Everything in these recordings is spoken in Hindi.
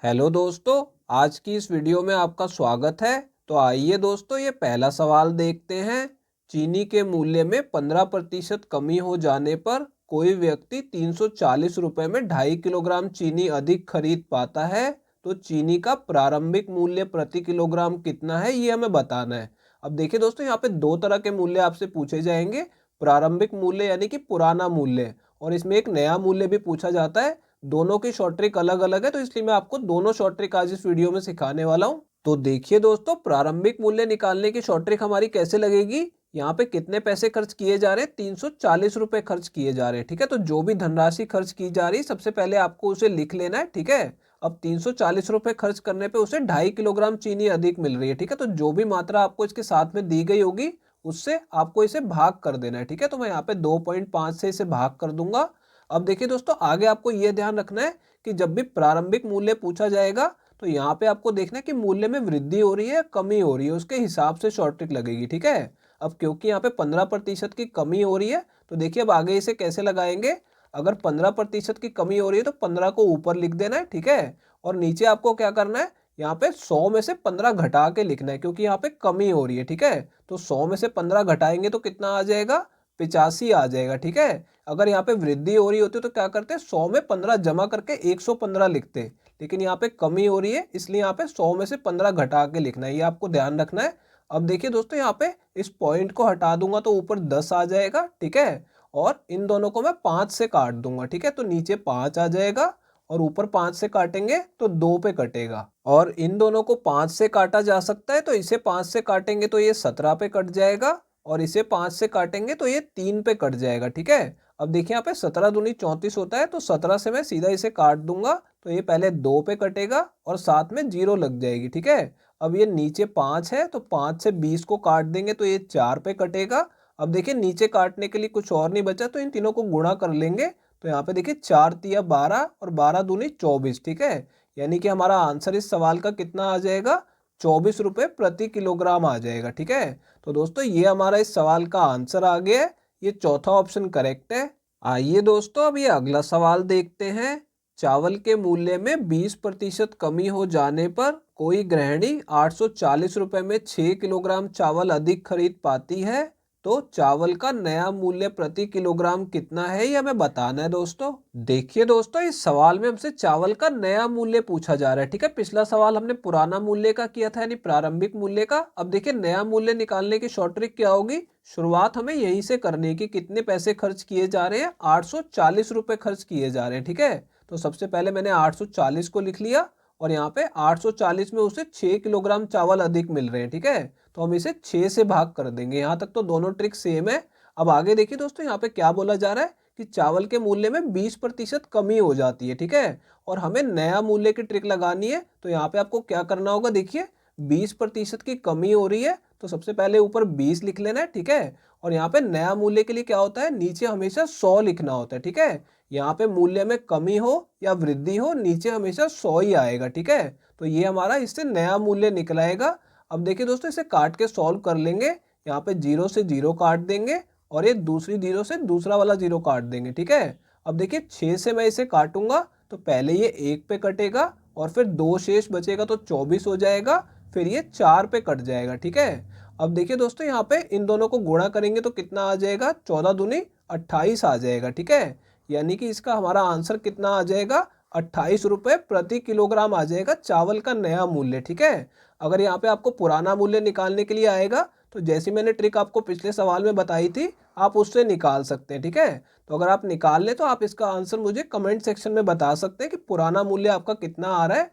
हेलो दोस्तों, आज की इस वीडियो में आपका स्वागत है। तो आइए दोस्तों, ये पहला सवाल देखते हैं। चीनी के मूल्य में 15% कमी हो जाने पर कोई व्यक्ति 340 रुपए में 2.5 किलोग्राम चीनी अधिक खरीद पाता है। तो चीनी का प्रारंभिक मूल्य प्रति किलोग्राम कितना है, ये हमें बताना है। अब देखिए दोस्तों, यहाँ पे दो तरह के मूल्य आपसे पूछे जाएंगे। प्रारंभिक मूल्य यानी कि पुराना मूल्य, और इसमें एक नया मूल्य भी पूछा जाता है। दोनों की शॉर्ट ट्रिक अलग अलग है, तो इसलिए मैं आपको दोनों शॉर्ट ट्रिक आज इस वीडियो में सिखाने वाला हूं। तो देखिए दोस्तों, प्रारंभिक मूल्य निकालने की शॉर्ट ट्रिक हमारी कैसे लगेगी। यहाँ पे कितने पैसे खर्च किए जा रहे हैं, 340 रुपए खर्च किए जा रहे हैं। ठीक है, तो जो भी धनराशि खर्च की जा रही है सबसे पहले आपको उसे लिख लेना है। ठीक है, अब 340 रुपए खर्च करने पे उसे 2.5 किलोग्राम चीनी अधिक मिल रही है। ठीक है, तो जो भी मात्रा आपको इसके साथ में दी गई होगी उससे आपको इसे भाग कर देना है। ठीक है, तो मैं यहाँ पे 2.5 से इसे भाग कर दूंगा। अब देखिए दोस्तों, आगे आपको यह ध्यान रखना है कि जब भी प्रारंभिक मूल्य पूछा जाएगा तो यहाँ पे आपको देखना है कि मूल्य में वृद्धि हो रही है, कमी हो रही है, उसके हिसाब से शॉर्ट ट्रिक लगेगी। ठीक है, अब क्योंकि यहाँ पे 15% की कमी हो रही है, तो देखिए अब आगे इसे कैसे लगाएंगे। अगर 15% की कमी हो रही है तो 15 को ऊपर लिख देना है। ठीक है, और नीचे आपको क्या करना है, यहाँ पे 100 में से 15 घटा के लिखना है, क्योंकि यहाँ पे कमी हो रही है। ठीक है, तो 100 में से 15 घटाएंगे तो कितना आ जाएगा, 85 आ जाएगा। ठीक है, अगर यहाँ पे वृद्धि हो रही होती तो क्या करते, 100 में 15 जमा करके 115 लिखते, लेकिन यहाँ पे कमी हो रही है इसलिए यहाँ पे 100 में से 15 घटा के लिखना है, ये आपको ध्यान रखना है। अब देखिए दोस्तों, यहाँ पे इस पॉइंट को हटा दूंगा तो ऊपर 10 आ जाएगा। ठीक है, और इन दोनों को मैं 5 से काट दूंगा। ठीक है, तो नीचे 5 आ जाएगा और ऊपर 5 से काटेंगे तो 2 पे कटेगा, और इन दोनों को 5 से काटा जा सकता है, तो इसे 5 से काटेंगे तो ये 17 पे कट जाएगा, और इसे 5 से काटेंगे तो ये 3 पे कट जाएगा। ठीक है, अब देखिए यहाँ पे 17 दूनी 34 होता है, तो 17 से मैं सीधा इसे काट दूंगा तो ये पहले 2 पे कटेगा और साथ में 0 लग जाएगी। ठीक है, अब ये नीचे 5 है तो 5 से 20 को काट देंगे तो ये 4 पे कटेगा। अब देखिए नीचे काटने के लिए कुछ और नहीं बचा, तो इन तीनों को गुणा कर लेंगे, तो यहाँ पे देखिए 4 तिया 12 और 12 दूनी 24। ठीक है, यानी कि हमारा आंसर इस सवाल का कितना आ जाएगा, 24 रुपए प्रति किलोग्राम आ जाएगा। ठीक है, तो दोस्तों ये हमारा इस सवाल का आंसर आ गया है, ये चौथा ऑप्शन करेक्ट है। आइए दोस्तों, अब ये अगला सवाल देखते हैं। चावल के मूल्य में 20% कमी हो जाने पर कोई गृहिणी 840 रुपए में 6 किलोग्राम चावल अधिक खरीद पाती है। तो चावल का नया मूल्य प्रति किलोग्राम कितना है, ये हमें बताना है दोस्तों। देखिए दोस्तों, इस सवाल में हमसे चावल का नया मूल्य पूछा जा रहा है। ठीक है, पिछला सवाल हमने पुराना मूल्य का किया था, यानी प्रारंभिक मूल्य का। अब देखिए नया मूल्य निकालने की शॉर्ट ट्रिक क्या होगी, शुरुआत हमें यहीं से करनी है कि कितने पैसे खर्च किए जा रहे हैं, 840 रुपए खर्च किए जा रहे हैं। ठीक है, तो सबसे पहले मैंने 840 को लिख लिया, और यहाँ पे 840 में उसे 6 किलोग्राम चावल अधिक मिल रहे हैं। ठीक है, तो हम इसे 6 से भाग कर देंगे। यहाँ तक तो दोनों ट्रिक सेम है। अब आगे देखिए दोस्तों, यहाँ पे क्या बोला जा रहा है कि चावल के मूल्य में 20% कमी हो जाती है। ठीक है, और हमें नया मूल्य की ट्रिक लगानी है, तो यहाँ पे आपको क्या करना होगा, देखिए 20% की कमी हो रही है तो सबसे पहले ऊपर 20 लिख लेना है। ठीक है, और यहाँ पे नया मूल्य के लिए क्या होता है, नीचे हमेशा 100 लिखना होता है। ठीक है, यहाँ पे मूल्य में कमी हो या वृद्धि हो, नीचे हमेशा 100 ही आएगा। ठीक है, तो ये हमारा इससे नया मूल्य निकलाएगा। अब देखिए दोस्तों, इसे काट के सॉल्व कर लेंगे। यहाँ पे 0 से 0 काट देंगे और ये दूसरी 0 से दूसरा वाला 0 काट देंगे। ठीक है, अब देखिए 6 से मैं इसे काटूंगा तो पहले ये 1 पे कटेगा और फिर 2 शेष बचेगा तो 24 हो जाएगा, फिर ये 4 पे कट जाएगा। ठीक है, अब देखिए दोस्तों, यहाँ पे इन दोनों को गुणा करेंगे तो कितना आ जाएगा, 14 दूनी 28 आ जाएगा। ठीक है, यानी कि इसका हमारा आंसर कितना आ जाएगा, 28 रुपए प्रति किलोग्राम आ जाएगा चावल का नया मूल्य। ठीक है, अगर यहाँ पे आपको पुराना मूल्य निकालने के लिए आएगा तो जैसी मैंने ट्रिक आपको पिछले सवाल में बताई थी, आप उससे निकाल सकते हैं। ठीक है, तो अगर आप निकाल ले तो आप इसका आंसर मुझे कमेंट सेक्शन में बता सकते हैं कि पुराना मूल्य आपका कितना आ रहा है।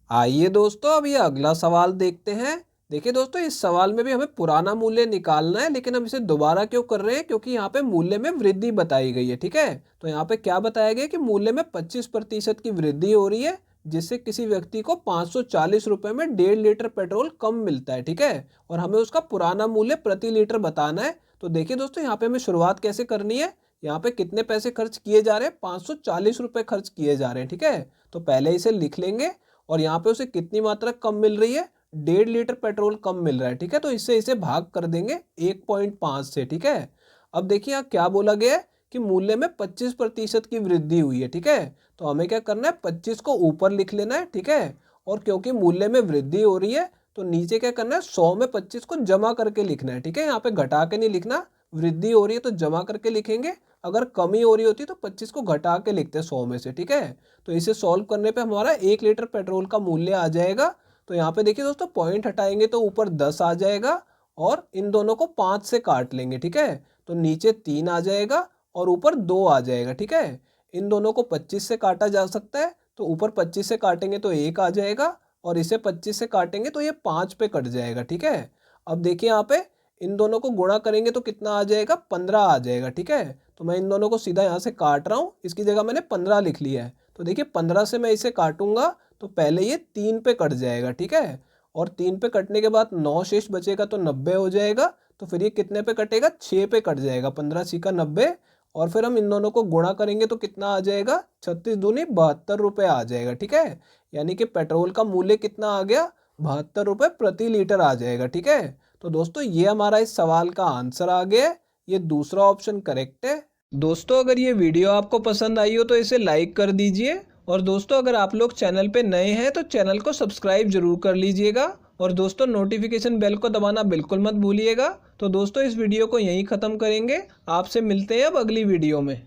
आइए दोस्तों, अब ये अगला सवाल देखते हैं। देखिए दोस्तों, इस सवाल में भी हमें पुराना मूल्य निकालना है, लेकिन हम इसे दोबारा क्यों कर रहे हैं, क्योंकि यहाँ पे मूल्य में वृद्धि बताई गई है। ठीक है, तो यहाँ पे क्या बताया गया कि मूल्य में 25% की वृद्धि हो रही है, जिससे किसी व्यक्ति को 540 रुपए में 1.5 लीटर पेट्रोल कम मिलता है। ठीक है, और हमें उसका पुराना मूल्य प्रति लीटर बताना है। तो देखिए दोस्तों, यहाँ पे हमें शुरुआत कैसे करनी है, यहाँ पे कितने पैसे खर्च किए जा रहे हैं, 540 रुपए खर्च किए जा रहे हैं। ठीक है, तो पहले इसे लिख लेंगे, और यहाँ पे उसे कितनी मात्रा कम मिल रही है, 1.5 लीटर पेट्रोल कम मिल रहा है। ठीक है, तो इससे इसे भाग कर देंगे 1.5 से। ठीक है, अब देखिए यहाँ क्या बोला गया है कि मूल्य में 25% की वृद्धि हुई है। ठीक है, तो हमें क्या करना है, 25 को ऊपर लिख लेना है, ठीक है। और क्योंकि मूल्य में वृद्धि हो रही है तो नीचे क्या करना है, 100 में 25 को जमा करके लिखना है, ठीक है। यहाँ पे घटा के नहीं लिखना, वृद्धि हो रही है तो जमा करके लिखेंगे, अगर कमी हो रही होती तो 25 को घटा के लिखते हैं 100 में से, ठीक है। तो इसे सॉल्व करने पे हमारा 1 लीटर पेट्रोल का मूल्य आ जाएगा। तो यहाँ पे देखिए दोस्तों, पॉइंट हटाएंगे तो ऊपर 10 आ जाएगा और इन दोनों को 5 से काट लेंगे, ठीक है। तो नीचे 3 आ जाएगा और ऊपर 2 आ जाएगा, ठीक है। इन दोनों को 25 से काटा जा सकता है, तो ऊपर 25 से काटेंगे तो 1 आ जाएगा और इसे 25 से काटेंगे तो ये 5 पे कट जाएगा, ठीक है। अब देखिए यहाँ पे इन दोनों को गुणा करेंगे तो कितना आ जाएगा, 15 आ जाएगा, ठीक है। तो मैं इन दोनों को सीधा यहाँ से काट रहा हूँ, इसकी जगह मैंने 15 लिख लिया है। तो देखिए 15 से मैं इसे काटूंगा तो पहले ये 3 पे कट जाएगा, ठीक है। और 3 पे कटने के बाद 9 शेष बचेगा तो 90 हो जाएगा। तो फिर ये कितने पे कटेगा, 6 पे कट जाएगा, 15 छिका 90। और फिर हम इन दोनों को गुणा करेंगे तो कितना आ जाएगा, 36 दूनी 72 रुपये आ जाएगा, ठीक है। यानी कि पेट्रोल का मूल्य कितना आ गया, 72 रुपये प्रति लीटर आ जाएगा, ठीक है। तो दोस्तों ये हमारा इस सवाल का आंसर आ गया है, ये दूसरा ऑप्शन करेक्ट है। दोस्तों अगर ये वीडियो आपको पसंद आई हो तो इसे लाइक कर दीजिए। और दोस्तों अगर आप लोग चैनल पे नए हैं तो चैनल को सब्सक्राइब जरूर कर लीजिएगा। और दोस्तों नोटिफिकेशन बेल को दबाना बिल्कुल मत भूलिएगा। तो दोस्तों इस वीडियो को यहीं ख़त्म करेंगे, आपसे मिलते हैं अब अगली वीडियो में।